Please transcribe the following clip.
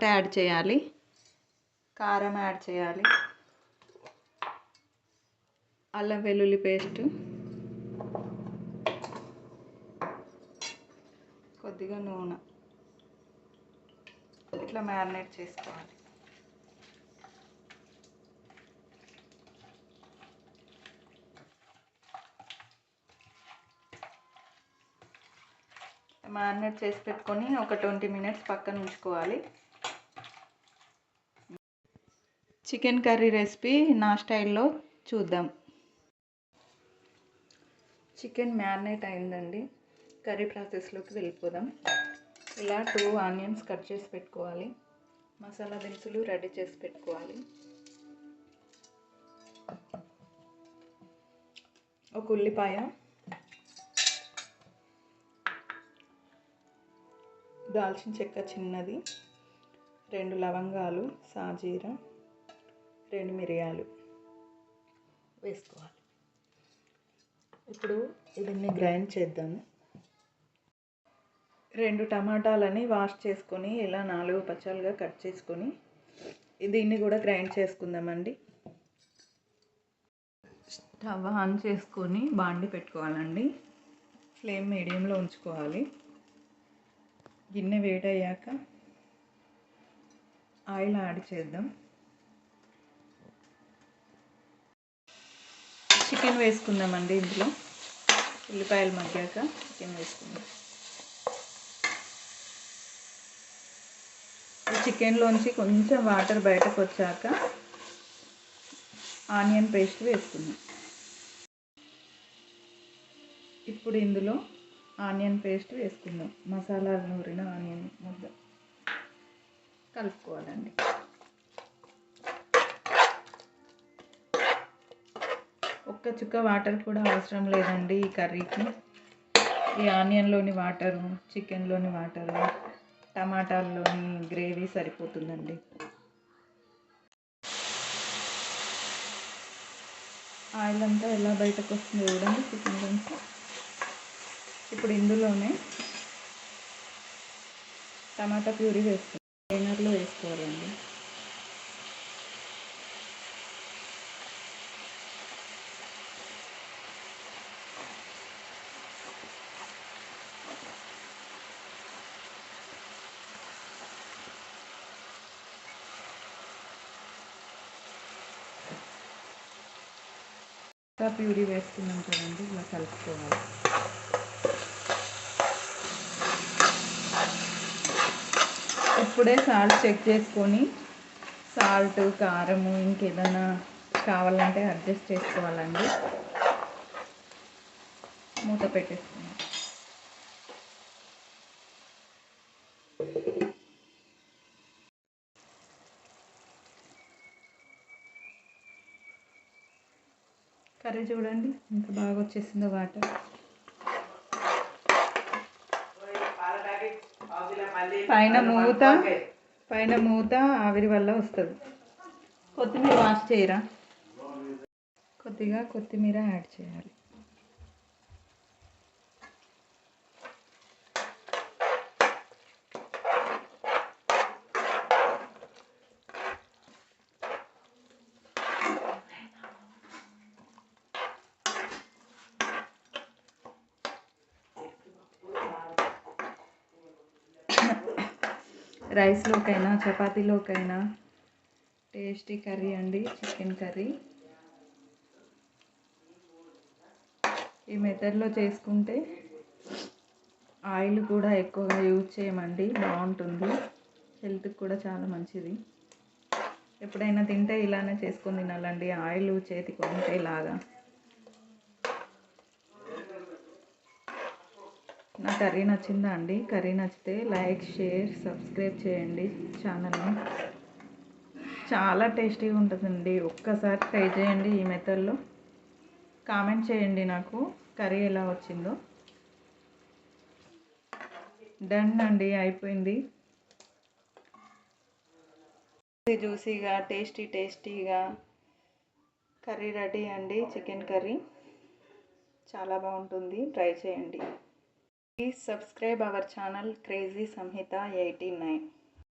Salt add చేయాలి, కారం add చేయాలి, అల్లం వెల్లుల్లి పేస్ట్, కొద్దిగా నూనె. ఇట్లా మ్యారినేట్ చేసుకోవాలి. మ్యారినేట్ చేసి పెట్టుకొని ఒక 20 మినిట్స్ పక్కన ఉంచుకోవాలి. చికెన్ కర్రీ రెసిపీ నా స్టైల్లో చూద్దాం. చికెన్ మ్యారినేట్ అయిందండి. కర్రీ ప్రాసెస్లోకి వెళ్ళిపోదాం. ఇలా 2 ఆనియన్స్ కట్ చేసి పెట్టుకోవాలి. మసాలా దినుసులు రెడీ చేసి పెట్టుకోవాలి. ఒక ఉల్లిపాయ, దాల్చిన చెక్క చిన్నది, 2 లవంగాలు, సాజీరా, 2 మిరియాలు వేసుకోవాలి. ఇప్పుడు దీన్ని గ్రైండ్ చేద్దాము. 2 టమాటాలని వాష్ చేసుకొని ఇలా 4 పచ్చలుగా కట్ చేసుకొని దీన్ని కూడా గ్రైండ్ చేసుకుందామండి. స్టవ్ ఆన్ చేసుకొని బాండి పెట్టుకోవాలండి. ఫ్లేమ్ మీడియంలో ఉంచుకోవాలి. గిన్నె వేడయ్యాక ఆయిల్ యాడ్ చేద్దాం. చికెన్ వేసుకుందామండి. ఇందులో ఉల్లిపాయలు మగ్గాక చికెన్ వేసుకుందాం. చికెన్లోంచి కొంచెం వాటర్ బయటకు వచ్చాక ఆనియన్ పేస్ట్ వేసుకుందాం. ఇప్పుడు ఇందులో ఆనియన్ పేస్ట్ వేసుకుందాం. మసాలాలు నూరిన ఆనియన్ ముద్ద కలుపుకోవాలండి. ఒక్క చుక్క వాటర్ కూడా అవసరం లేదండి ఈ కర్రీకి. ఈ ఆనియన్లోని వాటరు, చికెన్లోని వాటరు, టమాటాల్లోని గ్రేవీ సరిపోతుందండి. ఆయిల్ అంతా ఎలా బయటకు వస్తుందో చూడండి చికెన్ నుంచి. ఇప్పుడు ఇందులోనే టమాటా ప్యూరీ వేసుకోవాలి. స్ట్రైనర్లో వేసుకోవాలండి. ప్యూరీ వేసుకున్నాం కదండి, ఇలా కలుపుకోవాలి. ఇప్పుడే సాల్ట్ చెక్ చేసుకొని సాల్ట్, కారము ఇంకేదైనా కావాలంటే అడ్జస్ట్ చేసుకోవాలండి. మూత పెట్టేసుకున్నాం. కర్రీ చూడండి ఎంత బాగా వచ్చేసిందో వాటర్. పైన మూత ఆవిరి వల్ల వస్తుంది. కొత్తిమీర వాష్ చేయరా? కొద్దిగా కొత్తిమీర యాడ్ చేయాలి. రైస్లోకైనా చపాతీలోకైనా టేస్టీ కర్రీ అండి చికెన్ కర్రీ. ఈ మెథడ్లో చేసుకుంటే ఆయిల్ కూడా ఎక్కువగా యూజ్ చేయమండి. బాగుంటుంది, హెల్త్కి కూడా చాలా మంచిది. ఎప్పుడైనా తింటే ఇలానే చేసుకొని తినాలండి. ఆయిల్ చేతికి ఉంటే ఇలాగా. నా కర్రీ నచ్చిందా అండి? కర్రీ నచ్చితే లైక్, షేర్, సబ్స్క్రైబ్ చేయండి ఛానల్ని. చాలా టేస్టీగా ఉంటుందండి. ఒక్కసారి ట్రై చేయండి ఈ మెథడ్లో. కామెంట్ చేయండి నాకు కర్రీ ఎలా వచ్చిందో. డన్ అండి, అయిపోయింది. జ్యూసీగా టేస్టీగా కర్రీ రెడీ అండి. చికెన్ కర్రీ చాలా బాగుంటుంది, ట్రై చేయండి. Please subscribe our channel Crazy Samhita 89.